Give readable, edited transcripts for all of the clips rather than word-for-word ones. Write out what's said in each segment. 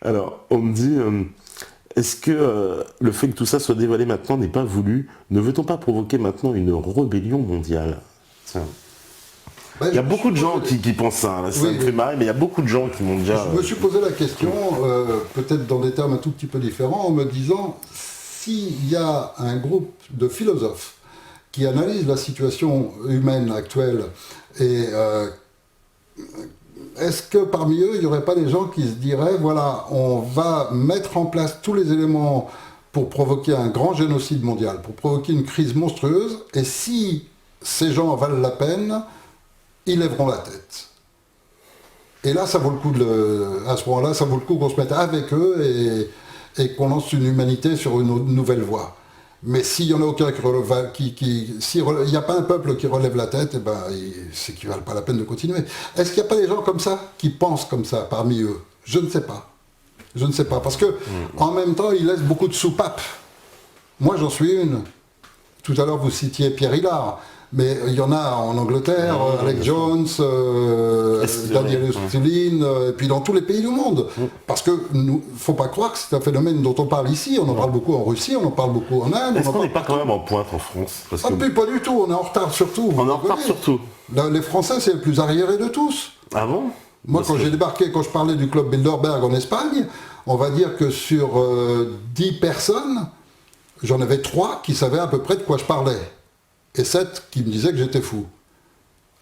Alors, on me dit, est-ce que le fait que tout ça soit dévoilé maintenant n'est pas voulu? Ne veut-on pas provoquer maintenant une rébellion mondiale? Tiens. Ben, Il y a beaucoup de gens qui pensent ça, là, ça oui, me fait marrer, mais il y a beaucoup de gens qui m'ont déjà... Je me suis posé la question, peut-être dans des termes un tout petit peu différents, en me disant, s'il y a un groupe de philosophes qui analysent la situation humaine actuelle, et est-ce que parmi eux, il n'y aurait pas des gens qui se diraient, voilà, on va mettre en place tous les éléments pour provoquer un grand génocide mondial, pour provoquer une crise monstrueuse, et si ces gens valent la peine, ils lèveront la tête. Et là, ça vaut le coup à ce moment-là, ça vaut le coup qu'on se mette avec eux et qu'on lance une humanité sur une nouvelle voie. Mais s'il n'y en a aucun s'il n'y a pas un peuple qui relève la tête, eh ben, c'est qu'il ne valent pas la peine de continuer. Est-ce qu'il n'y a pas des gens comme ça qui pensent comme ça parmi eux? Je ne sais pas. Je ne sais pas. Parce que en même temps, ils laissent beaucoup de soupapes. Moi, j'en suis une. Tout à l'heure, vous citiez Pierre Hillard. Mais il y en a en Angleterre, Alex Jones, Daniel Estulin, et puis dans tous les pays du monde. Parce que faut pas croire que c'est un phénomène dont on parle ici, on en parle beaucoup en Russie, on en parle beaucoup en Inde. Est-ce qu'on n'est pas quand même en pointe en France? Puis pas du tout, on est en retard surtout. On est en retard surtout. Les Français, c'est le plus arriéré de tous. Ah bon? Moi, quand j'ai débarqué, quand je parlais du club Bilderberg en Espagne, on va dire que sur 10 personnes, j'en avais 3 qui savaient à peu près de quoi je parlais. Et 7 qui me disaient que j'étais fou.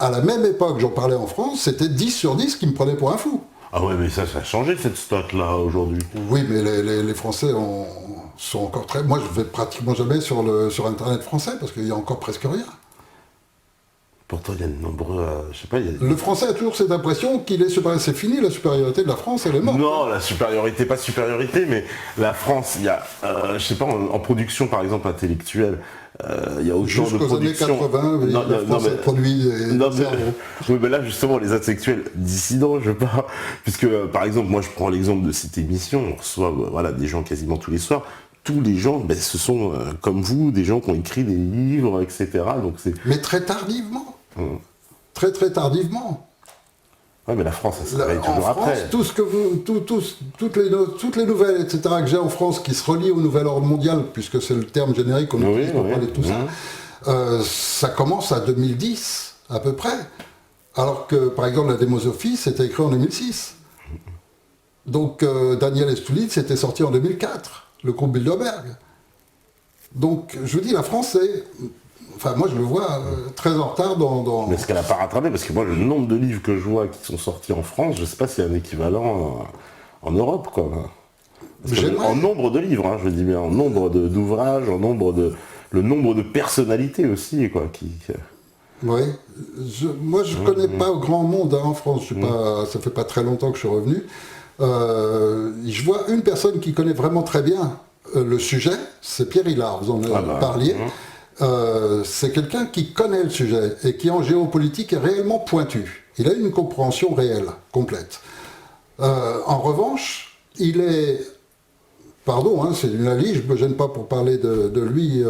À la même époque, j'en parlais en France, c'était 10 sur 10 qui me prenaient pour un fou. Ah ouais, mais ça a changé cette stat-là aujourd'hui. Oui, mais les Français sont encore très... Moi, je vais pratiquement jamais sur Internet français, parce qu'il y a encore presque rien. Pourtant, il y a de nombreux... je sais pas, Le Français a toujours cette impression qu'il est supérieur. C'est fini, la supériorité de la France, elle est morte. Non, la supériorité, pas supériorité, mais la France, il y a, je sais pas, en production, par exemple, intellectuelle, il y a autant de production... Jusqu'aux années 80, la France a produit des oui, mais là, justement, les intellectuels dissidents, je parle, puisque, par exemple, moi, je prends l'exemple de cette émission, on reçoit voilà, des gens quasiment tous les soirs. Tous les gens, ce sont, comme vous, des gens qui ont écrit des livres, etc. Donc mais très tardivement. Très très tardivement. Oui, mais la France, ça se réveille toujours après. Tout ce que toutes les nouvelles, etc., que j'ai en France, qui se relient au nouvel ordre mondial, puisque c'est le terme générique qu'on utilise pour parler de tout ça, ça commence à 2010, à peu près. Alors que, par exemple, la démosophie, c'était écrit en 2006. Donc, Daniel Estulin, c'était sorti en 2004, le groupe Bilderberg. Donc, je vous dis, la France, c'est... Enfin, moi, je le vois très en retard dans... Mais est-ce qu'elle n'a pas rattrapé? Parce que moi, le nombre de livres que je vois qui sont sortis en France, je ne sais pas s'il y a un équivalent en Europe, quoi. En nombre de livres, hein, je dis bien, en nombre d'ouvrages, le nombre de personnalités aussi, quoi. Oui. Moi, je ne connais pas grand monde en France. Ça fait pas très longtemps que je suis revenu. Je vois une personne qui connaît vraiment très bien le sujet, c'est Pierre Hillard, vous en parliez. C'est quelqu'un qui connaît le sujet et qui en géopolitique est réellement pointu. Il a une compréhension réelle, complète. En revanche, il est... Pardon, hein, c'est une analyse, je ne me gêne pas pour parler de lui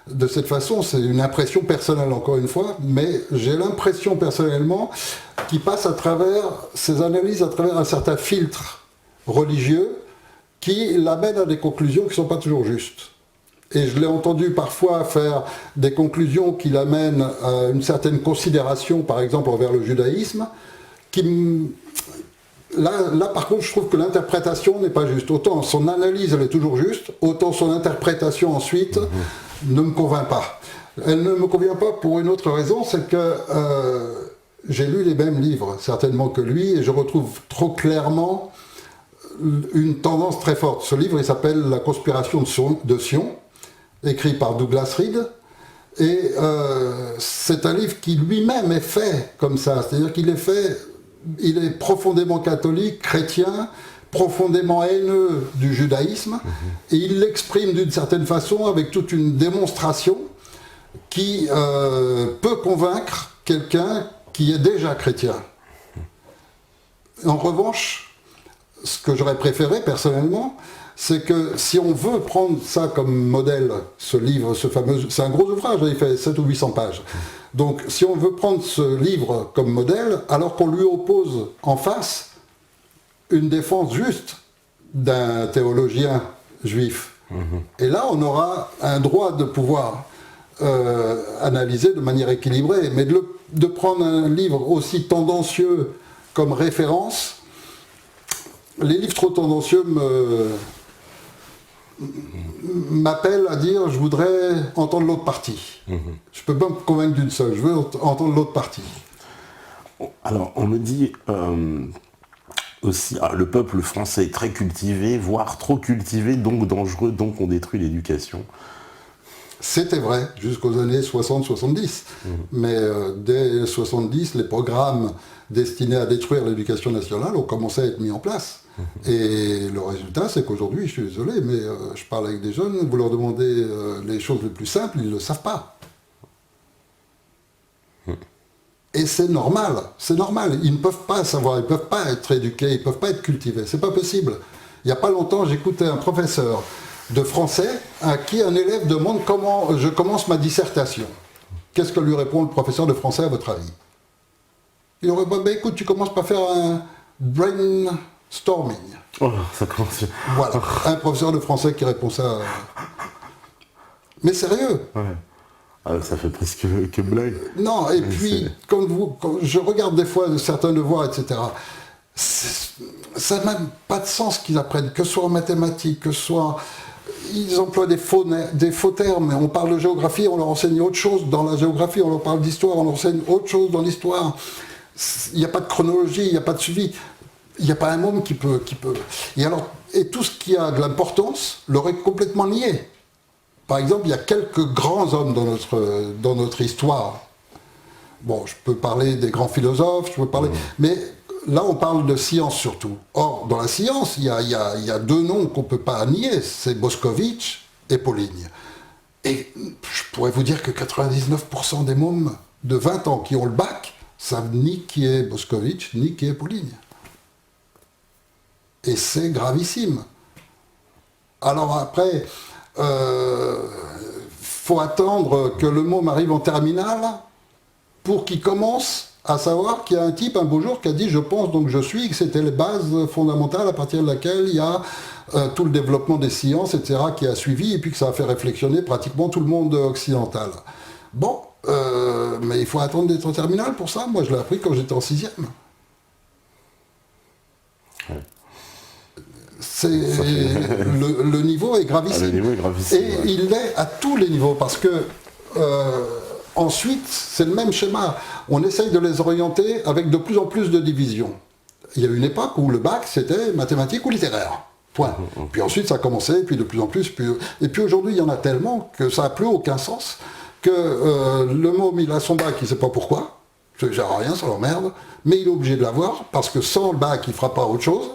de cette façon, c'est une impression personnelle encore une fois, mais j'ai l'impression personnellement qu'il passe à travers ses analyses, à travers un certain filtre religieux qui l'amène à des conclusions qui ne sont pas toujours justes. Et je l'ai entendu parfois faire des conclusions qui l'amènent à une certaine considération, par exemple, envers le judaïsme, Là, par contre, je trouve que l'interprétation n'est pas juste. Autant son analyse, elle est toujours juste, autant son interprétation ensuite ne me convainc pas. Elle ne me convient pas pour une autre raison, c'est que j'ai lu les mêmes livres, certainement que lui, et je retrouve trop clairement une tendance très forte. Ce livre, il s'appelle « La conspiration de Sion », écrit par Douglas Reed, et c'est un livre qui lui-même est fait comme ça, c'est-à-dire qu'il est fait, il est profondément catholique, chrétien, profondément haineux du judaïsme, et il l'exprime d'une certaine façon avec toute une démonstration qui peut convaincre quelqu'un qui est déjà chrétien. En revanche, ce que j'aurais préféré personnellement, c'est que si on veut prendre ça comme modèle, ce livre, ce fameux... C'est un gros ouvrage, il fait 700 ou 800 pages. Donc si on veut prendre ce livre comme modèle, alors qu'on lui oppose en face une défense juste d'un théologien juif. Et là, on aura un droit de pouvoir analyser de manière équilibrée. Mais de prendre un livre aussi tendancieux comme référence, les livres trop tendancieux m'appellent à dire je voudrais entendre l'autre partie. Je ne peux pas me convaincre d'une seule, je veux entendre l'autre partie. Alors, on me dit aussi, le peuple français est très cultivé, voire trop cultivé, donc dangereux, donc on détruit l'éducation. C'était vrai jusqu'aux années 60-70. Mais dès 70, les programmes destinés à détruire l'éducation nationale ont commencé à être mis en place. Et le résultat, c'est qu'aujourd'hui, je suis désolé, mais je parle avec des jeunes, vous leur demandez les choses les plus simples, ils ne le savent pas. Et c'est normal, ils ne peuvent pas savoir, ils ne peuvent pas être éduqués, ils ne peuvent pas être cultivés, c'est pas possible. Il n'y a pas longtemps, j'écoutais un professeur de français à qui un élève demande comment je commence ma dissertation. Qu'est-ce que lui répond le professeur de français à votre avis? Il aurait dit, écoute, tu commences par faire un brainstorming. Oh, ça commence. Voilà, un professeur de français qui répond ça. Mais sérieux. Ouais. Ça fait presque que blague. Non, et puis, quand je regarde des fois certains devoirs, etc., ça n'a même pas de sens qu'ils apprennent, que ce soit en mathématiques, que ce soit... Ils emploient des faux termes, on parle de géographie, on leur enseigne autre chose dans la géographie, on leur parle d'histoire, on leur enseigne autre chose dans l'histoire. Il n'y a pas de chronologie, il n'y a pas de suivi, il n'y a pas un môme qui peut... Et tout ce qui a de l'importance leur est complètement nié. Par exemple, il y a quelques grands hommes dans notre histoire. Bon, je peux parler des grands philosophes, je peux parler... Mais là, on parle de science surtout. Or, dans la science, il y a deux noms qu'on ne peut pas nier, c'est Boscovitch et Poligny. Et je pourrais vous dire que 99% des mômes de 20 ans qui ont le bac savent ni qui est Boscovitch, ni qui est Poligny. Et c'est gravissime. Alors après... faut attendre que le môme arrive en terminale pour qu'il commence à savoir qu'il y a un type un beau jour qui a dit je pense donc je suis, que c'était les bases fondamentales à partir de laquelle il y a tout le développement des sciences, etc. qui a suivi et puis que ça a fait réflexionner pratiquement tout le monde occidental. Bon, mais il faut attendre d'être en terminale pour ça. Moi je l'ai appris quand j'étais en 6e. Le niveau est gravissime. Le niveau est gravissime. Et il l'est à tous les niveaux parce que ensuite, c'est le même schéma. On essaye de les orienter avec de plus en plus de divisions. Il y a une époque où le bac, c'était mathématiques ou littéraire. Point. Puis ensuite, ça a commencé, puis de plus en plus. Et puis aujourd'hui, il y en a tellement que ça n'a plus aucun sens que le môme, il a son bac, il ne sait pas pourquoi. Ça ne gère rien, ça l'emmerde. Mais il est obligé de l'avoir parce que sans le bac, il ne fera pas autre chose.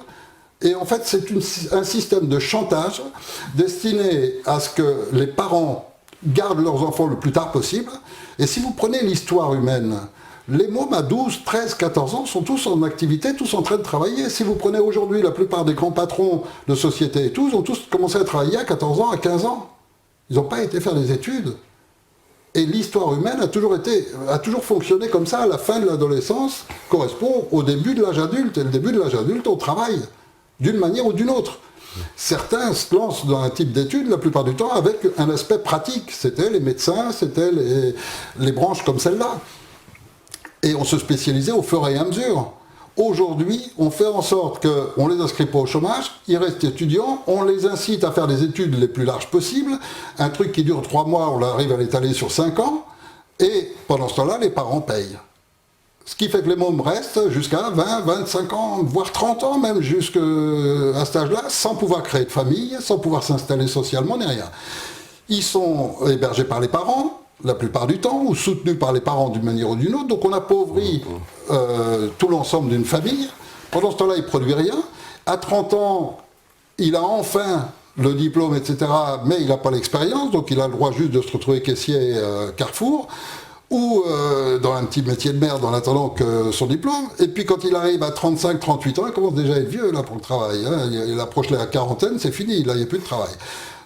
Et en fait, c'est un système de chantage destiné à ce que les parents gardent leurs enfants le plus tard possible. Et si vous prenez l'histoire humaine, les mômes à 12, 13, 14 ans sont tous en activité, tous en train de travailler. Si vous prenez aujourd'hui la plupart des grands patrons de société et tout, ils ont tous commencé à travailler à 14 ans, à 15 ans. Ils n'ont pas été faire des études. Et l'histoire humaine a toujours fonctionné comme ça. À la fin de l'adolescence correspond au début de l'âge adulte. Et le début de l'âge adulte, on travaille. D'une manière ou d'une autre. Certains se lancent dans un type d'études, la plupart du temps, avec un aspect pratique. C'était les médecins, c'était les branches comme celle-là. Et on se spécialisait au fur et à mesure. Aujourd'hui, on fait en sorte qu'on ne les inscrit pas au chômage, ils restent étudiants, on les incite à faire des études les plus larges possibles. Un truc qui dure 3 mois, on arrive à l'étaler sur 5 ans. Et pendant ce temps-là, les parents payent. Ce qui fait que les mômes restent jusqu'à 20, 25 ans, voire 30 ans même, jusqu'à cet âge-là, sans pouvoir créer de famille, sans pouvoir s'installer socialement, ni rien. Ils sont hébergés par les parents, la plupart du temps, ou soutenus par les parents d'une manière ou d'une autre, donc on appauvrit tout l'ensemble d'une famille. Pendant ce temps-là, il ne produit rien. À 30 ans, il a enfin le diplôme, etc., mais il n'a pas l'expérience, donc il a le droit juste de se retrouver caissier Carrefour, ou dans un petit métier de merde en attendant que son diplôme. Et puis quand il arrive à 35, 38 ans, il commence déjà à être vieux là pour le travail. Hein. Il approche la quarantaine, c'est fini, là il n'y a plus de travail.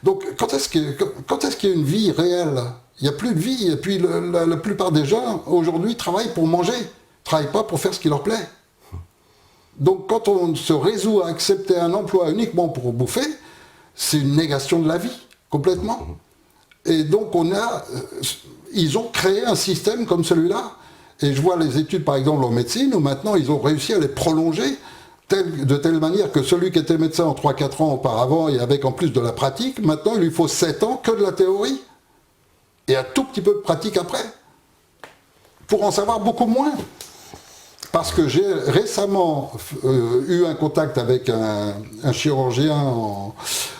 Donc quand est-ce qu'il y a une vie réelle? Il n'y a plus de vie. Et puis la plupart des gens aujourd'hui travaillent pour manger, ne travaillent pas pour faire ce qui leur plaît. Donc quand on se résout à accepter un emploi uniquement pour bouffer, c'est une négation de la vie, complètement. Et donc ils ont créé un système comme celui-là. Et je vois les études, par exemple, en médecine, où maintenant ils ont réussi à les prolonger de telle manière que celui qui était médecin en 3-4 ans auparavant, et avec en plus de la pratique, maintenant il lui faut 7 ans que de la théorie. Et un tout petit peu de pratique après. Pour en savoir beaucoup moins. Parce que j'ai récemment eu un contact avec un chirurgien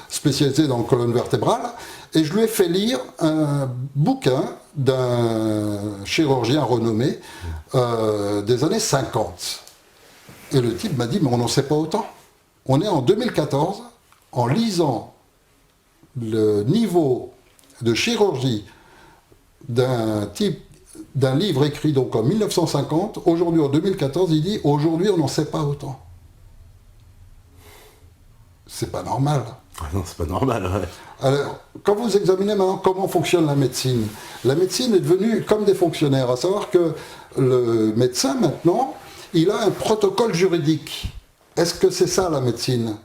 spécialisé dans la colonne vertébrale, et je lui ai fait lire un bouquin d'un chirurgien renommé des années 50. Et le type m'a dit, mais on n'en sait pas autant. On est en 2014, en lisant le niveau de chirurgie d'un livre écrit donc en 1950, aujourd'hui en 2014, il dit, aujourd'hui on n'en sait pas autant. C'est pas normal. Non, c'est pas normal, ouais. Alors, quand vous examinez maintenant comment fonctionne la médecine est devenue comme des fonctionnaires, à savoir que le médecin maintenant, il a un protocole juridique. Est-ce que c'est ça la médecine?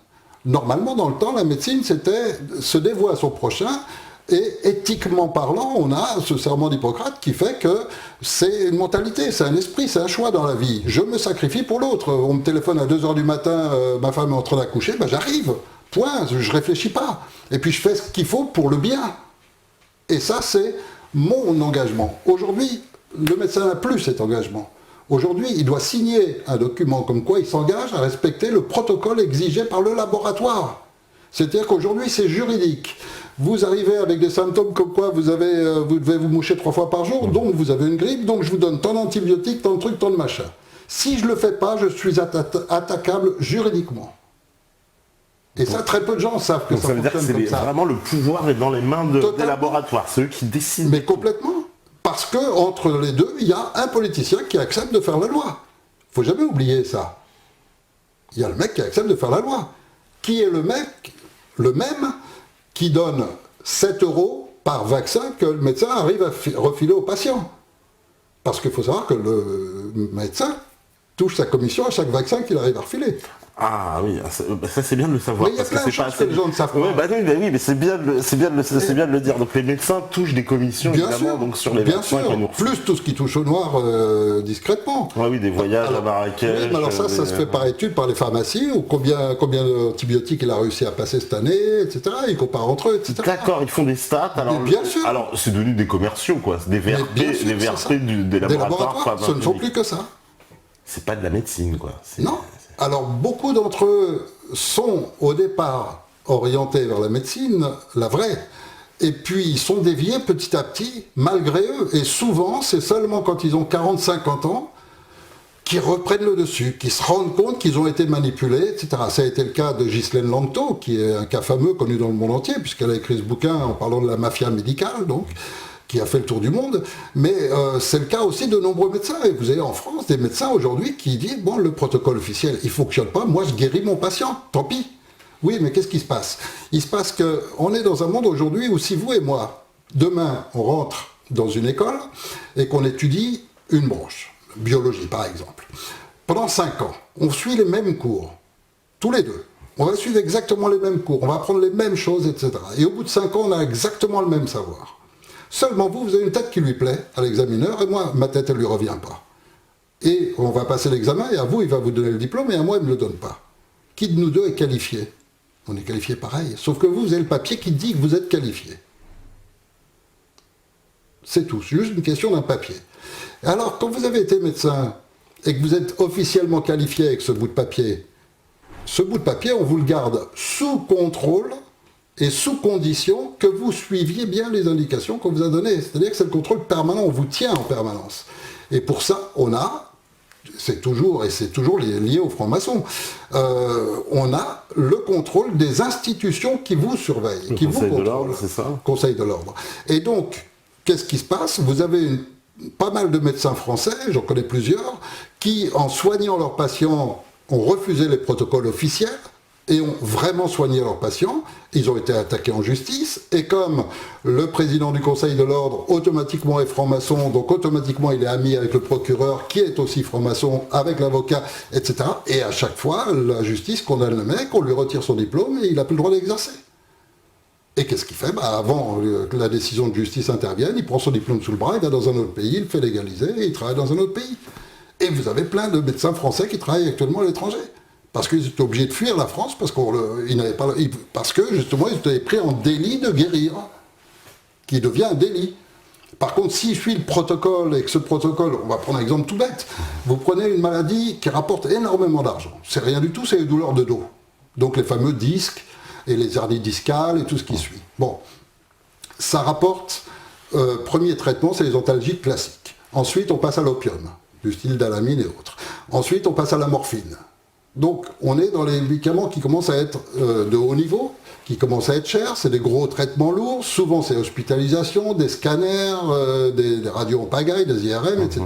Normalement, dans le temps, la médecine, c'était se dévouer à son prochain, et éthiquement parlant, on a ce serment d'Hippocrate qui fait que c'est une mentalité, c'est un esprit, c'est un choix dans la vie. Je me sacrifie pour l'autre. On me téléphone à 2h du matin, ma femme est en train d'accoucher, ben j'arrive. Point, je ne réfléchis pas. Et puis je fais ce qu'il faut pour le bien. Et ça, c'est mon engagement. Aujourd'hui, le médecin n'a plus cet engagement. Aujourd'hui, il doit signer un document comme quoi il s'engage à respecter le protocole exigé par le laboratoire. C'est-à-dire qu'aujourd'hui, c'est juridique. Vous arrivez avec des symptômes comme quoi vous devez vous moucher 3 fois par jour, donc vous avez une grippe, donc je vous donne tant d'antibiotiques, tant de trucs, tant de machins. Si je ne le fais pas, je suis attaquable juridiquement. Et ça, très peu de gens savent que ça veut dire que fonctionne comme ça. Vraiment, le pouvoir est dans les mains des laboratoires, ceux qui décident. Mais complètement. Parce qu'entre les deux, il y a un politicien qui accepte de faire la loi. Il ne faut jamais oublier ça. Il y a le mec qui accepte de faire la loi. Qui est le même qui donne 7 € par vaccin que le médecin arrive à refiler au patient. Parce qu'il faut savoir que le médecin touche sa commission à chaque vaccin qu'il arrive à refiler. Ah oui, ça c'est bien de le savoir. Mais il y a plein de choses que les gens ne savent pas. Oui, mais c'est bien de le dire. Donc les médecins touchent des commissions, bien évidemment, sûr, donc sur les bien vaccins. Sûr, plus tout ce qui touche au noir discrètement. Oui, des voyages à Marrakech. Oui, mais alors ça se fait par étude par les pharmacies, ou combien d'antibiotiques il a réussi à passer cette année, etc. Ils comparent entre eux, etc. D'accord, ils font des stats. Alors, bien sûr. Alors c'est devenu des commerciaux, quoi. Des VRP, des laboratoires. Ce ne sont plus que ça. C'est pas de la médecine, quoi. Non. Alors, beaucoup d'entre eux sont, au départ, orientés vers la médecine, la vraie, et puis ils sont déviés petit à petit, malgré eux. Et souvent, c'est seulement quand ils ont 40-50 ans qu'ils reprennent le dessus, qu'ils se rendent compte qu'ils ont été manipulés, etc. Ça a été le cas de Ghislaine Langto, qui est un cas fameux, connu dans le monde entier, puisqu'elle a écrit ce bouquin en parlant de la mafia médicale, donc, qui a fait le tour du monde, mais c'est le cas aussi de nombreux médecins. Et vous avez en France des médecins aujourd'hui qui disent, bon, le protocole officiel, il ne fonctionne pas, moi je guéris mon patient, tant pis. Oui, mais qu'est-ce qui se passe? Il se passe qu'on est dans un monde aujourd'hui où si vous et moi, demain, on rentre dans une école et qu'on étudie une branche, biologie par exemple, pendant 5 ans, on suit les mêmes cours, tous les deux. On va suivre exactement les mêmes cours, on va apprendre les mêmes choses, etc. Et au bout de 5 ans, on a exactement le même savoir. Seulement vous avez une tête qui lui plaît à l'examineur, et moi, ma tête, elle ne lui revient pas. Et on va passer l'examen, et à vous, il va vous donner le diplôme, et à moi, il ne me le donne pas. Qui de nous deux est qualifié? On est qualifié pareil, sauf que vous avez le papier qui dit que vous êtes qualifié. C'est tout, c'est juste une question d'un papier. Alors, quand vous avez été médecin, et que vous êtes officiellement qualifié avec ce bout de papier, on vous le garde sous contrôle, et sous condition que vous suiviez bien les indications qu'on vous a données. C'est-à-dire que c'est le contrôle permanent, on vous tient en permanence. Et pour ça, c'est toujours lié aux francs-maçons, on a le contrôle des institutions qui vous surveillent, qui vous contrôlent. Conseil de l'ordre, c'est ça ? Conseil de l'ordre. Et donc, qu'est-ce qui se passe? Vous avez pas mal de médecins français, j'en connais plusieurs, qui, en soignant leurs patients, ont refusé les protocoles officiels, et ont vraiment soigné leurs patients. Ils ont été attaqués en justice, et comme le président du Conseil de l'Ordre automatiquement est franc-maçon, donc automatiquement il est ami avec le procureur qui est aussi franc-maçon, avec l'avocat, etc. Et à chaque fois, la justice condamne le mec, on lui retire son diplôme et il n'a plus le droit d'exercer. Et qu'est-ce qu'il fait? Avant que la décision de justice intervienne, il prend son diplôme sous le bras, il va dans un autre pays, il le fait légaliser et il travaille dans un autre pays. Et vous avez plein de médecins français qui travaillent actuellement à l'étranger. Parce qu'ils étaient obligés de fuir la France, parce que justement ils étaient pris en délit de guérir, qui devient un délit. Par contre, s'il suit le protocole, et que ce protocole, on va prendre un exemple tout bête, vous prenez une maladie qui rapporte énormément d'argent. C'est rien du tout, c'est les douleurs de dos. Donc les fameux disques, et les hernies discales et tout ce qui suit. Bon, ça rapporte, premier traitement, c'est les antalgiques classiques. Ensuite, on passe à l'opium, du style d'alamine et autres. Ensuite, on passe à la morphine. Donc, on est dans les médicaments qui commencent à être de haut niveau, qui commencent à être chers, c'est des gros traitements lourds, souvent c'est hospitalisation, des scanners, des radios en pagaille, des IRM, etc.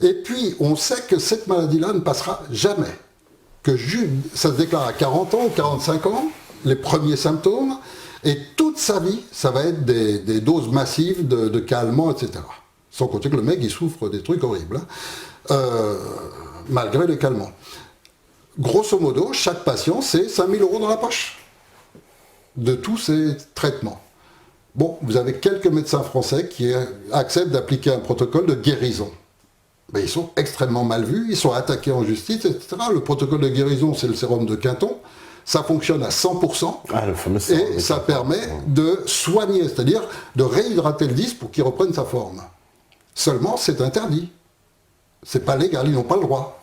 Et puis, on sait que cette maladie-là ne passera jamais. Ça se déclare à 40 ans ou 45 ans, les premiers symptômes, et toute sa vie, ça va être des doses massives de calmants, etc. Sans compter que le mec, il souffre des trucs horribles, malgré les calmants. Grosso modo, chaque patient, c'est 5 000 € dans la poche de tous ces traitements. Bon, vous avez quelques médecins français qui acceptent d'appliquer un protocole de guérison. Mais ils sont extrêmement mal vus, ils sont attaqués en justice, etc. Le protocole de guérison, c'est le sérum de Quinton. Ça fonctionne à 100%, le fameux sérum et ça permet de soigner, c'est-à-dire de réhydrater le disque pour qu'il reprenne sa forme. Seulement, c'est interdit. C'est pas légal, ils n'ont pas le droit.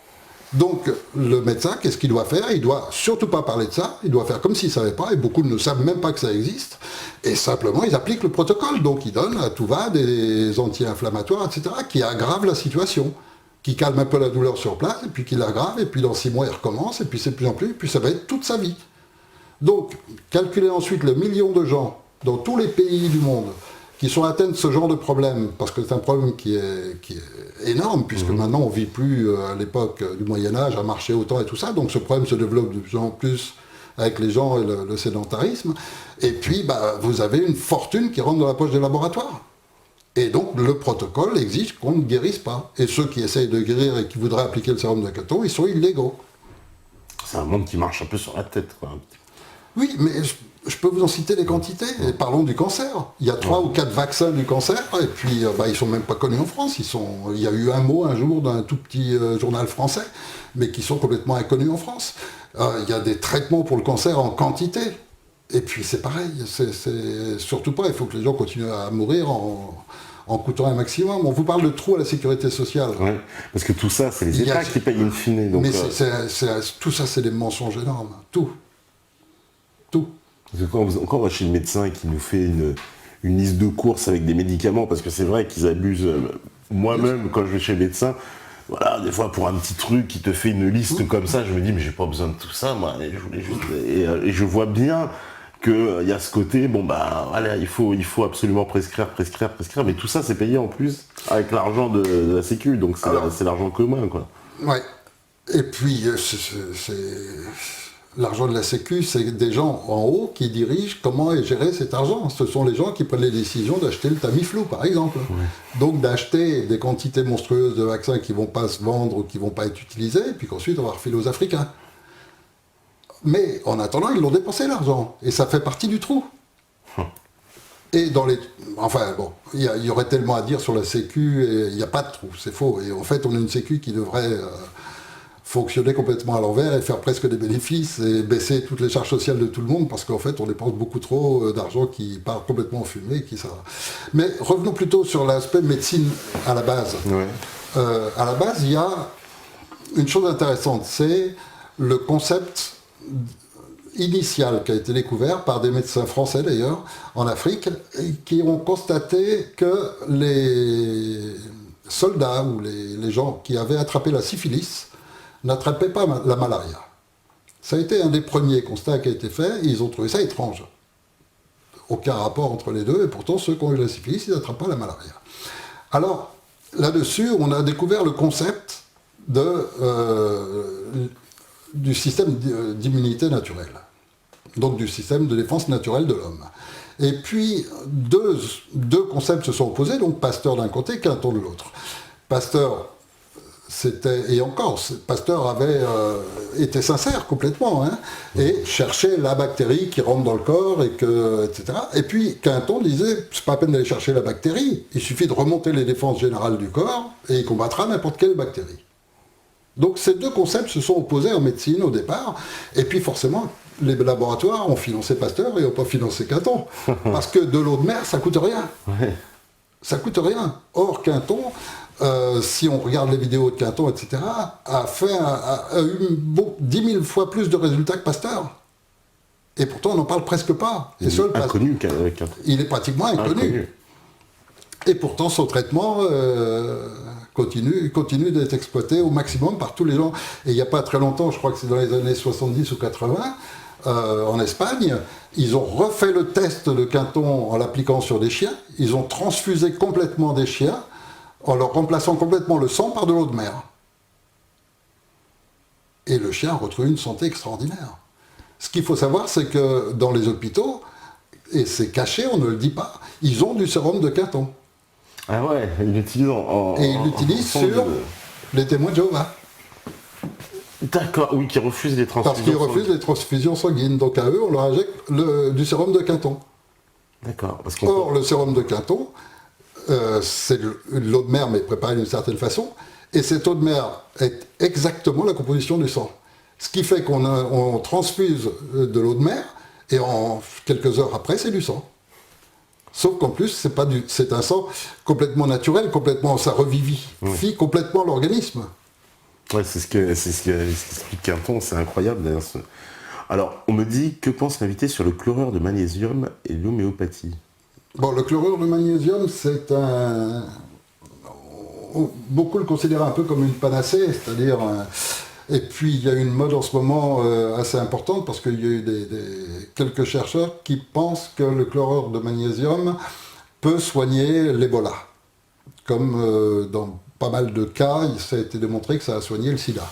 Donc, le médecin, qu'est-ce qu'il doit faire? Il doit surtout pas parler de ça, il doit faire comme s'il ne savait pas, et beaucoup ne savent même pas que ça existe, et simplement, ils appliquent le protocole. Donc, ils donnent à tout va des anti-inflammatoires, etc., qui aggravent la situation, qui calment un peu la douleur sur place, et puis qui l'aggravent, et puis dans 6 mois, il recommence, et puis c'est de plus en plus, et puis ça va être toute sa vie. Donc, calculez ensuite le million de gens dans tous les pays du monde qui sont atteints de ce genre de problème, parce que c'est un problème qui est énorme, puisque maintenant on ne vit plus à l'époque du Moyen-Âge, à marcher autant et tout ça, donc ce problème se développe de plus en plus avec les gens et le sédentarisme, et puis vous avez une fortune qui rentre dans la poche des laboratoires. Et donc le protocole exige qu'on ne guérisse pas. Et ceux qui essayent de guérir et qui voudraient appliquer le sérum de Quinton, ils sont illégaux. C'est un monde qui marche un peu sur la tête, quoi. Oui, mais je peux vous en citer des quantités. Et parlons du cancer. Il y a 3 ou 4 vaccins du cancer, et puis ils ne sont même pas connus en France. Il y a eu un mot un jour d'un tout petit journal français, mais qui sont complètement inconnus en France. Il y a des traitements pour le cancer en quantité. Et puis c'est pareil, c'est surtout pas, il faut que les gens continuent à mourir en coûtant un maximum. On vous parle de trous à la sécurité sociale. Ouais, parce que tout ça, c'est les États qui payent in fine. Donc, mais tout ça, c'est des mensonges énormes. Tout. Parce que quand on va chez le médecin qui nous fait une liste de courses avec des médicaments, parce que c'est vrai qu'ils abusent. Moi-même, quand je vais chez le médecin, voilà, des fois pour un petit truc qui te fait une liste comme ça, je me dis mais j'ai pas besoin de tout ça, moi. Et je vois bien qu'il y a ce côté, voilà, il faut absolument prescrire, mais tout ça c'est payé en plus avec l'argent de la Sécu, donc c'est l'argent commun, quoi. Ouais. Et puis l'argent de la Sécu, c'est des gens en haut qui dirigent comment est géré cet argent. Ce sont les gens qui prennent les décisions d'acheter le Tamiflu, par exemple. Ouais. Donc d'acheter des quantités monstrueuses de vaccins qui ne vont pas se vendre ou qui ne vont pas être utilisés, et puis qu'ensuite on va refiler aux Africains. Mais en attendant, ils l'ont dépensé l'argent, et ça fait partie du trou. Et il y aurait tellement à dire sur la Sécu, et il n'y a pas de trou, c'est faux. Et en fait, on a une Sécu qui devrait fonctionner complètement à l'envers et faire presque des bénéfices et baisser toutes les charges sociales de tout le monde, parce qu'en fait, on dépense beaucoup trop d'argent qui part complètement en fumée. Mais revenons plutôt sur l'aspect médecine à la base. Ouais. À la base, il y a une chose intéressante, c'est le concept initial qui a été découvert par des médecins français d'ailleurs en Afrique, qui ont constaté que les soldats ou les gens qui avaient attrapé la syphilis n'attrapaient pas la malaria. Ça a été un des premiers constats qui a été fait, et ils ont trouvé ça étrange. Aucun rapport entre les deux, et pourtant ceux qui ont eu la syphilis, ils n'attrapent pas la malaria. Alors, là-dessus, on a découvert le concept de du système d'immunité naturelle, donc du système de défense naturelle de l'homme. Et puis, deux concepts se sont opposés, donc Pasteur d'un côté, Quinton de l'autre. Pasteur, Pasteur avait été sincère complètement, hein, et cherchait la bactérie qui rentre dans le corps, etc. Et puis, Quinton disait, c'est pas la peine d'aller chercher la bactérie, il suffit de remonter les défenses générales du corps, et il combattra n'importe quelle bactérie. Donc ces deux concepts se sont opposés en médecine au départ, et puis forcément, les laboratoires ont financé Pasteur et n'ont pas financé Quinton. Parce que de l'eau de mer, ça coûte rien. Ouais. Ça coûte rien. Or, Quinton, si on regarde les vidéos de Quinton, etc., a eu 10 000 fois plus de résultats que Pasteur. Et pourtant, on n'en parle presque pas. Il est inconnu Quinton. Il est pratiquement inconnu. Et pourtant, son traitement continue d'être exploité au maximum par tous les gens. Et il n'y a pas très longtemps, je crois que c'est dans les années 70 ou 80, en Espagne, ils ont refait le test de Quinton en l'appliquant sur des chiens. Ils ont transfusé complètement des chiens en leur remplaçant complètement le sang par de l'eau de mer. Et le chien a retrouvé une santé extraordinaire. Ce qu'il faut savoir, c'est que dans les hôpitaux, et c'est caché, on ne le dit pas, ils ont du sérum de Quinton. Ah ouais, ils l'utilisent et ils l'utilisent sur les témoins de Jéhovah. D'accord, oui, qui refusent les transfusions. Parce qu'ils refusent les transfusions sanguines. Donc à eux, on leur injecte du sérum de Quinton. D'accord. Or, le sérum de Quinton, c'est l'eau de mer, mais préparée d'une certaine façon. Et cette eau de mer est exactement la composition du sang. Ce qui fait qu'on transfuse de l'eau de mer, et en quelques heures après, c'est du sang. Sauf qu'en plus, c'est un sang complètement naturel, ça revivifie complètement l'organisme. Ouais, c'est ce qu'explique Quinton, c'est incroyable d'ailleurs. Alors, on me dit, que pense l'invité sur le chlorure de magnésium et l'homéopathie? Bon, le chlorure de magnésium, c'est beaucoup le considèrent un peu comme une panacée, c'est-à-dire... Et puis, il y a une mode en ce moment assez importante, parce qu'il y a eu quelques chercheurs qui pensent que le chlorure de magnésium peut soigner l'Ebola. Comme dans pas mal de cas, ça a été démontré que ça a soigné le sida.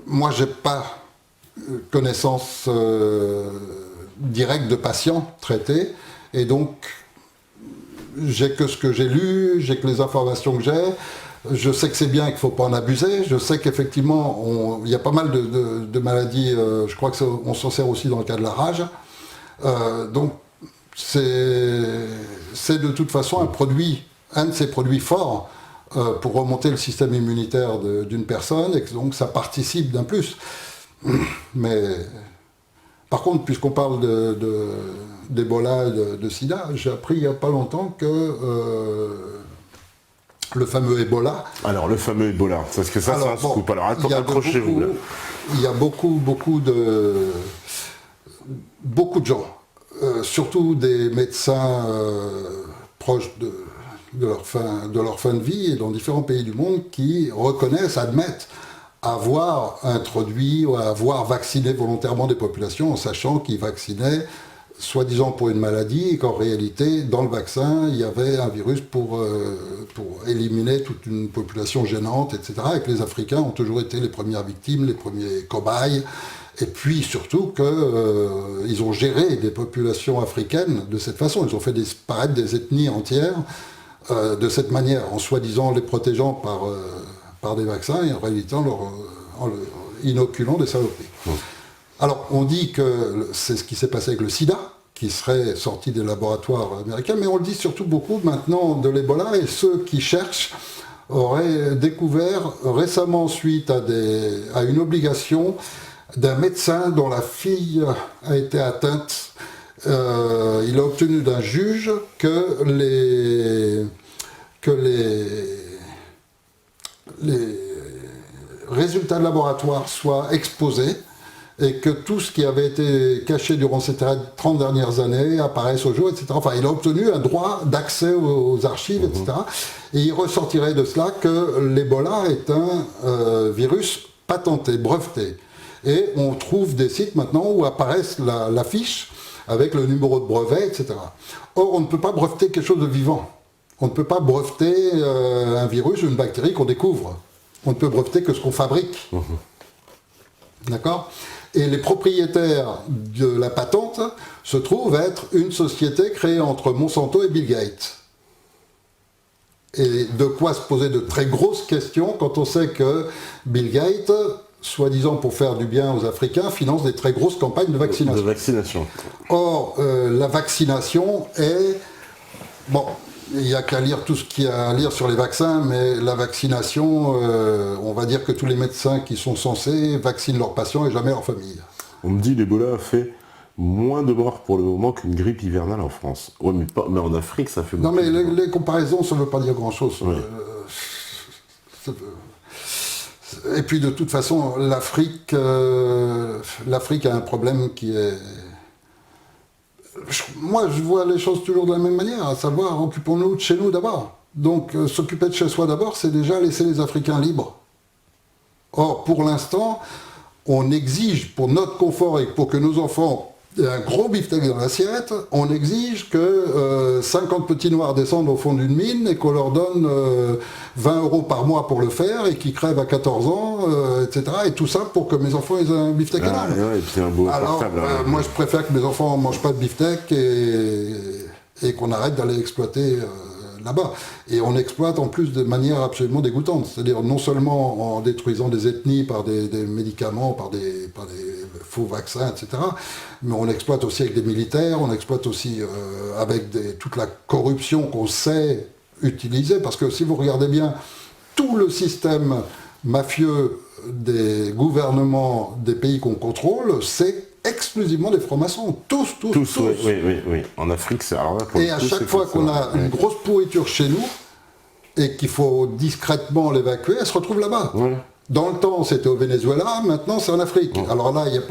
Moi, j'ai pas connaissance directe de patients traités, et donc j'ai que ce que j'ai lu, j'ai que les informations que j'ai. Je sais que c'est bien et qu'il ne faut pas en abuser. Je sais qu'effectivement, il y a pas mal de maladies, je crois qu'on s'en sert aussi dans le cas de la rage. Donc, c'est de toute façon un de ces produits forts pour remonter le système immunitaire d'une personne, et donc ça participe d'un plus. Mais par contre, puisqu'on parle d'Ebola et de sida, j'ai appris il n'y a pas longtemps que le fameux Ebola. Alors, le fameux Ebola, parce que ça, c'est un scoop. Alors, accrochez-vous là. Il y a beaucoup de gens, surtout des médecins proches de leur fin de vie et dans différents pays du monde, qui admettent avoir introduit ou avoir vacciné volontairement des populations en sachant qu'ils vaccinaient soi-disant pour une maladie, et qu'en réalité, dans le vaccin, il y avait un virus pour éliminer toute une population gênante, etc. Et que les Africains ont toujours été les premières victimes, les premiers cobayes. Et puis surtout qu'ils ont géré des populations africaines de cette façon. Ils ont fait disparaître des ethnies entières de cette manière, en soi-disant les protégeant par des vaccins, et en réalité en leur inoculant des saloperies. Alors, on dit que c'est ce qui s'est passé avec le sida, qui serait sorti des laboratoires américains, mais on le dit surtout beaucoup maintenant de l'Ebola, et ceux qui cherchent auraient découvert récemment, suite à une obligation d'un médecin dont la fille a été atteinte, il a obtenu d'un juge que les résultats de laboratoire soient exposés, et que tout ce qui avait été caché durant ces 30 dernières années apparaisse au jour, etc. Enfin, il a obtenu un droit d'accès aux archives, etc. Et il ressortirait de cela que l'Ebola est un virus patenté, breveté. Et on trouve des sites maintenant où apparaissent la fiche avec le numéro de brevet, etc. Or, on ne peut pas breveter quelque chose de vivant. On ne peut pas breveter un virus ou une bactérie qu'on découvre. On ne peut breveter que ce qu'on fabrique. D'accord ? Et les propriétaires de la patente se trouvent être une société créée entre Monsanto et Bill Gates. Et de quoi se poser de très grosses questions quand on sait que Bill Gates, soi-disant pour faire du bien aux Africains, finance des très grosses campagnes de vaccination. Or, la vaccination est... Bon, il n'y a qu'à lire tout ce qu'il y a à lire sur les vaccins, mais la vaccination, on va dire que tous les médecins qui sont censés vaccinent leurs patients et jamais leur famille. On me dit l'Ebola a fait moins de morts pour le moment qu'une grippe hivernale en France. Ouais, mais en Afrique, ça fait beaucoup. Non, mais les comparaisons, ça ne veut pas dire grand-chose. Ouais. Et puis, de toute façon, l'Afrique a un problème qui est... Moi, je vois les choses toujours de la même manière, à savoir, occupons-nous de chez nous d'abord. Donc, s'occuper de chez soi d'abord, c'est déjà laisser les Africains libres. Or, pour l'instant, on exige, pour notre confort et pour que nos enfants aient un gros beefsteak dans l'assiette, on exige que 50 petits noirs descendent au fond d'une mine et qu'on leur donne 20 € par mois pour le faire et qu'ils crèvent à 14 ans, etc. Et tout ça pour que mes enfants aient un beefsteak énorme. Ouais, et puis un beau Alors, moi, je préfère que mes enfants ne mangent pas de beefsteak et qu'on arrête d'aller exploiter là-bas. Et on exploite en plus de manière absolument dégoûtante. C'est-à-dire non seulement en détruisant des ethnies par des médicaments, par des faux vaccins, etc., mais on exploite aussi avec des militaires, on exploite aussi avec toute la corruption qu'on sait utiliser. Parce que si vous regardez bien, tout le système mafieux des gouvernements des pays qu'on contrôle, c'est exclusivement des francs-maçons. Tous. Oui. En Afrique, c'est... Alors là, et à chaque fois qu'on a une grosse pourriture chez nous, et qu'il faut discrètement l'évacuer, elle se retrouve là-bas. Ouais. Dans le temps, c'était au Venezuela, maintenant c'est en Afrique. Ouais. Alors là, il y a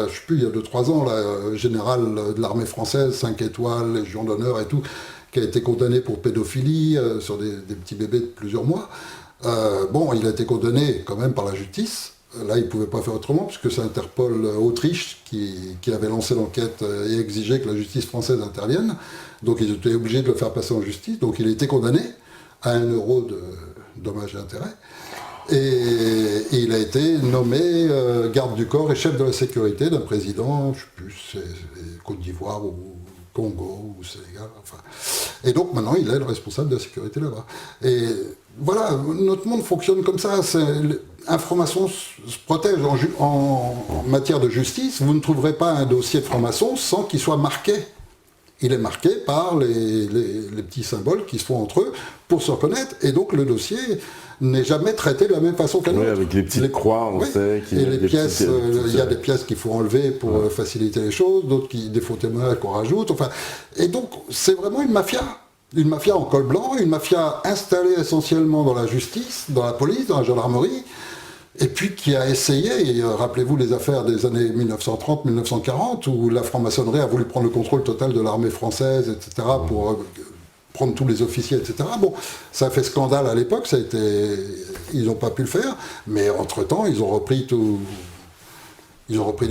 2-3 ans, le général de l'armée française, 5 étoiles, Légion d'honneur et tout, qui a été condamné pour pédophilie sur des petits bébés de plusieurs mois. Il a été condamné quand même par la justice. Là, il ne pouvait pas faire autrement, puisque c'est Interpol Autriche qui avait lancé l'enquête et exigé que la justice française intervienne. Donc ils étaient obligés de le faire passer en justice. Donc il a été condamné à 1 € de dommages et intérêts. Et il a été nommé garde du corps et chef de la sécurité d'un président, je ne sais plus, c'est Côte d'Ivoire ou Congo ou Sénégal. Enfin. Et donc maintenant, il est le responsable de la sécurité là-bas. Et voilà, notre monde fonctionne comme ça. Un franc-maçon se protège en matière de justice. Vous ne trouverez pas un dossier de franc-maçon sans qu'il soit marqué. Il est marqué par les petits symboles qui se font entre eux pour se reconnaître. Et donc le dossier n'est jamais traité de la même façon qu'un autre. Oui, avec les petites croix, on sait qu'il y a des pièces. Il y a des pièces qu'il faut enlever pour faciliter les choses, d'autres des faux témoignages qu'on rajoute. Enfin, et donc c'est vraiment une mafia. Une mafia en col blanc, une mafia installée essentiellement dans la justice, dans la police, dans la gendarmerie, et puis qui a essayé, et rappelez-vous les affaires des années 1930-1940, où la franc-maçonnerie a voulu prendre le contrôle total de l'armée française, etc., pour prendre tous les officiers, etc. Bon, ça a fait scandale à l'époque, ils n'ont pas pu le faire, mais entre-temps, ils ont repris du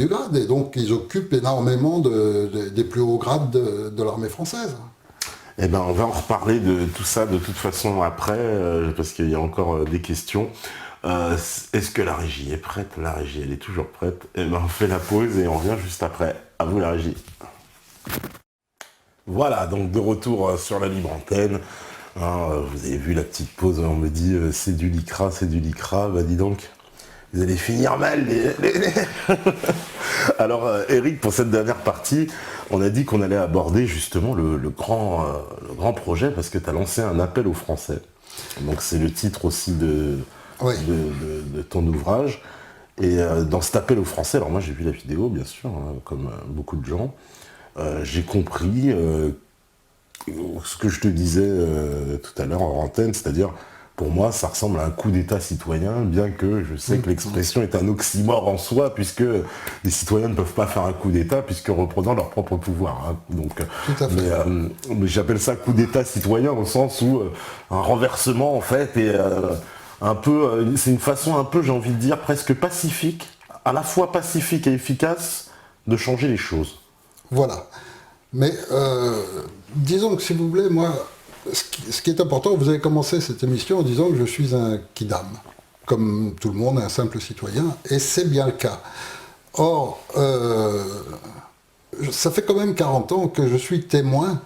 grade, et donc ils occupent énormément des plus hauts grades de l'armée française. Eh ben, on va en reparler de tout ça de toute façon après, parce qu'il y a encore des questions. Est-ce que la régie est prête? La régie, elle est toujours prête. Eh ben, on fait la pause et on revient juste après. À vous la régie. Voilà, donc de retour sur la libre antenne. Vous avez vu la petite pause, on me dit c'est du lycra. Bah dis donc, vous allez finir mal. Alors Eric, pour cette dernière partie, on a dit qu'on allait aborder justement le grand projet, parce que tu as lancé un appel aux Français. Donc c'est le titre aussi de ton ouvrage. Et dans cet appel aux Français, alors moi j'ai vu la vidéo bien sûr, comme beaucoup de gens, j'ai compris ce que je te disais tout à l'heure en antenne, c'est-à-dire pour moi ça ressemble à un coup d'état citoyen, bien que je sais que l'expression est un oxymore en soi, puisque les citoyens ne peuvent pas faire un coup d'état puisque reprenant leur propre pouvoir. Donc, mais j'appelle ça coup d'état citoyen au sens où un renversement en fait est c'est une façon un peu, j'ai envie de dire, presque pacifique, à la fois pacifique et efficace, de changer les choses. Voilà. Mais disons que, s'il vous plaît, moi, ce qui est important, vous avez commencé cette émission en disant que je suis un kidam. comme tout le monde, un simple citoyen, et c'est bien le cas. Or, ça fait quand même 40 ans que je suis témoin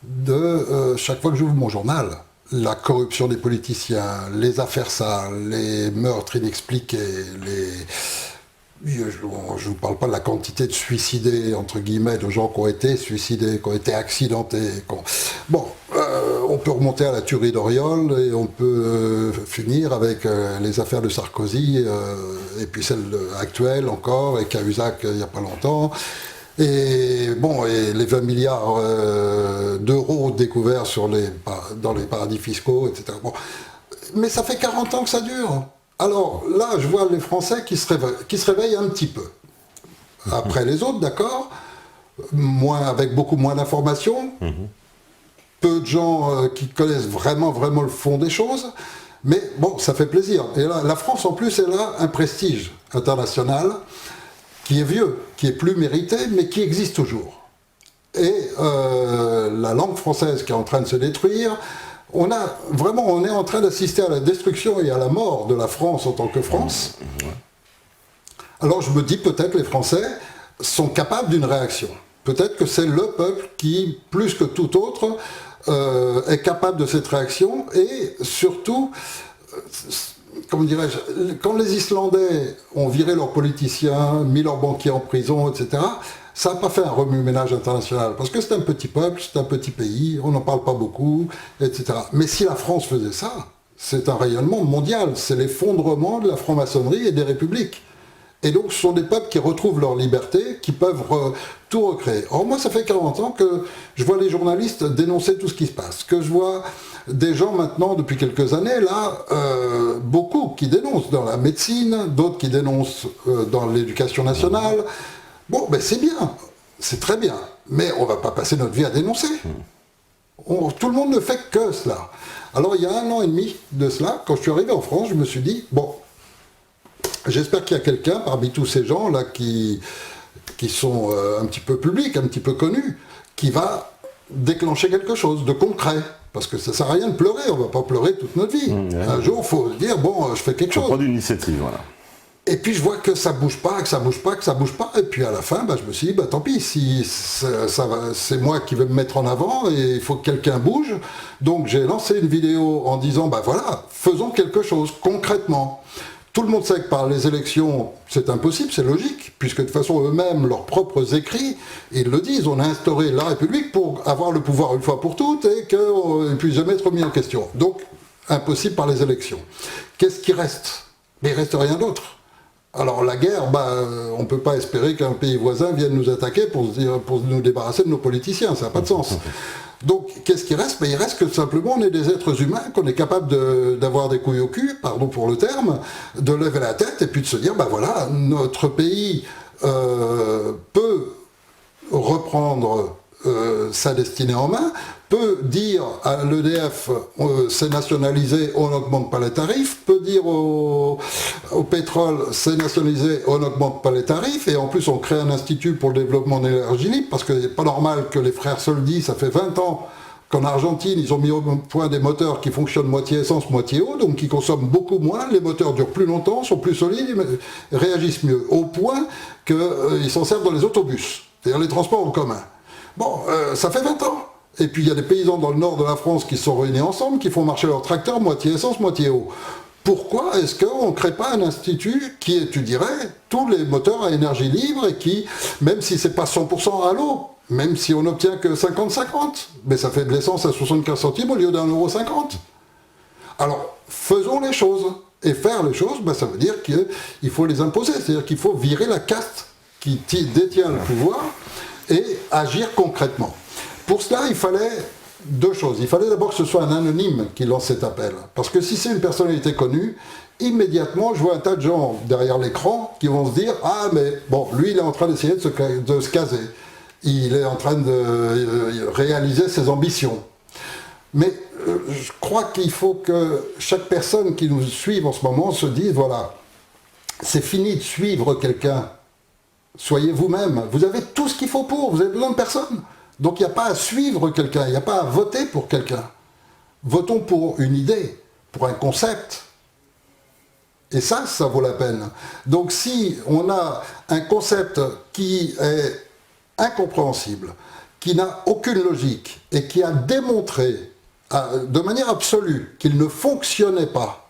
de, chaque fois que j'ouvre mon journal, la corruption des politiciens, les affaires sales, les meurtres inexpliqués, je ne vous parle pas de la quantité de suicidés, entre guillemets, de gens qui ont été suicidés, qui ont été accidentés. Bon, on peut remonter à la tuerie d'Auriol et on peut finir avec les affaires de Sarkozy et puis celle actuelle encore, et Cahuzac il n'y a pas longtemps. Et bon, et les 20 milliards d'euros découverts dans les paradis fiscaux, etc. Bon. Mais ça fait 40 ans que ça dure. Alors là, je vois les Français qui se réveillent un petit peu. Après les autres, d'accord, avec beaucoup moins d'informations, peu de gens qui connaissent vraiment le fond des choses, mais bon, ça fait plaisir. Et là, la France, en plus, elle a un prestige international qui est vieux, qui est plus mérité, mais qui existe toujours. Et la langue française qui est en train de se détruire, on est en train d'assister à la destruction et à la mort de la France en tant que France. Alors je me dis peut-être les Français sont capables d'une réaction. Peut-être que c'est le peuple qui, plus que tout autre, est capable de cette réaction. Et surtout, comment dirais-je, quand les Islandais ont viré leurs politiciens, mis leurs banquiers en prison, etc., ça n'a pas fait un remue-ménage international, parce que c'est un petit peuple, c'est un petit pays, on n'en parle pas beaucoup, etc. Mais si la France faisait ça, c'est un rayonnement mondial, c'est l'effondrement de la franc-maçonnerie et des républiques. Et donc ce sont des peuples qui retrouvent leur liberté, qui peuvent tout recréer. Or moi, ça fait 40 ans que je vois les journalistes dénoncer tout ce qui se passe, que je vois des gens maintenant, depuis quelques années, là, beaucoup qui dénoncent dans la médecine, d'autres qui dénoncent dans l'éducation nationale. Bon, ben c'est bien, c'est très bien, mais on ne va pas passer notre vie à dénoncer. Tout le monde ne fait que cela. Alors il y a 1 an et demi de cela, quand je suis arrivé en France, je me suis dit, bon, j'espère qu'il y a quelqu'un parmi tous ces gens-là qui sont un petit peu publics, un petit peu connus, qui va déclencher quelque chose de concret. Parce que ça ne sert à rien de pleurer, on ne va pas pleurer toute notre vie. Un jour, il faut dire, bon, je fais quelque chose. Prendre une initiative, voilà. Et puis je vois que ça bouge pas, que ça bouge pas, que ça bouge pas. Et puis à la fin, je me suis dit, tant pis, si c'est moi qui vais me mettre en avant et il faut que quelqu'un bouge. Donc j'ai lancé une vidéo en disant, voilà, faisons quelque chose concrètement. Tout le monde sait que par les élections, c'est impossible, c'est logique, puisque de toute façon, eux-mêmes, leurs propres écrits, ils le disent, on a instauré la République pour avoir le pouvoir une fois pour toutes et qu'il ne puisse jamais être remis en question. Donc, impossible par les élections. Qu'est-ce qui reste? Mais il ne reste rien d'autre. Alors la guerre, on ne peut pas espérer qu'un pays voisin vienne nous attaquer pour nous débarrasser de nos politiciens, ça n'a pas de sens. Donc qu'est-ce qui reste? Il reste que simplement on est des êtres humains, qu'on est capable d'avoir des couilles au cul, pardon pour le terme, de lever la tête et puis de se dire, voilà, notre pays peut reprendre sa destinée en main, peut dire à l'EDF c'est nationalisé, on n'augmente pas les tarifs, peut dire au pétrole c'est nationalisé, on n'augmente pas les tarifs, et en plus on crée un institut pour le développement de l'énergie libre, parce que c'est pas normal que les frères Soldi, ça fait 20 ans qu'en Argentine ils ont mis au point des moteurs qui fonctionnent moitié essence, moitié eau, donc qui consomment beaucoup moins, les moteurs durent plus longtemps, sont plus solides, et réagissent mieux, au point qu'ils s'en servent dans les autobus, c'est-à-dire les transports en commun. Bon, ça fait 20 ans. Et puis il y a des paysans dans le nord de la France qui se sont réunis ensemble, qui font marcher leurs tracteurs moitié essence, moitié eau. Pourquoi est-ce qu'on ne crée pas un institut qui étudierait tous les moteurs à énergie libre et qui, même si c'est pas 100% à l'eau, même si on n'obtient que 50-50, mais ça fait de l'essence à 75 centimes au lieu d'1,50 €. Alors, faisons les choses. Et faire les choses, ça veut dire qu'il faut les imposer, c'est-à-dire qu'il faut virer la caste qui détient le pouvoir et agir concrètement. Pour cela, il fallait 2 choses. Il fallait d'abord que ce soit un anonyme qui lance cet appel. Parce que si c'est une personnalité connue, immédiatement, je vois un tas de gens derrière l'écran qui vont se dire « Ah, mais bon, lui, il est en train d'essayer de se caser. Il est en train de réaliser ses ambitions. » Mais je crois qu'il faut que chaque personne qui nous suive en ce moment se dise « Voilà, c'est fini de suivre quelqu'un. Soyez vous-même. Vous avez tout ce qu'il faut pour. Vous avez besoin de personne. » Donc il n'y a pas à suivre quelqu'un, il n'y a pas à voter pour quelqu'un. Votons pour une idée, pour un concept. Et ça vaut la peine. Donc si on a un concept qui est incompréhensible, qui n'a aucune logique et qui a démontré de manière absolue qu'il ne fonctionnait pas,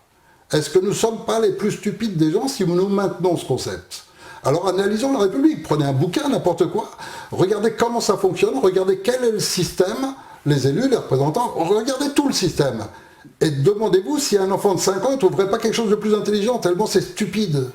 est-ce que nous ne sommes pas les plus stupides des gens si nous maintenons ce concept? Alors analysons la République, prenez un bouquin, n'importe quoi, regardez comment ça fonctionne, regardez quel est le système, les élus, les représentants, regardez tout le système. Et demandez-vous si un enfant de 5 ans ne trouverait pas quelque chose de plus intelligent, tellement c'est stupide.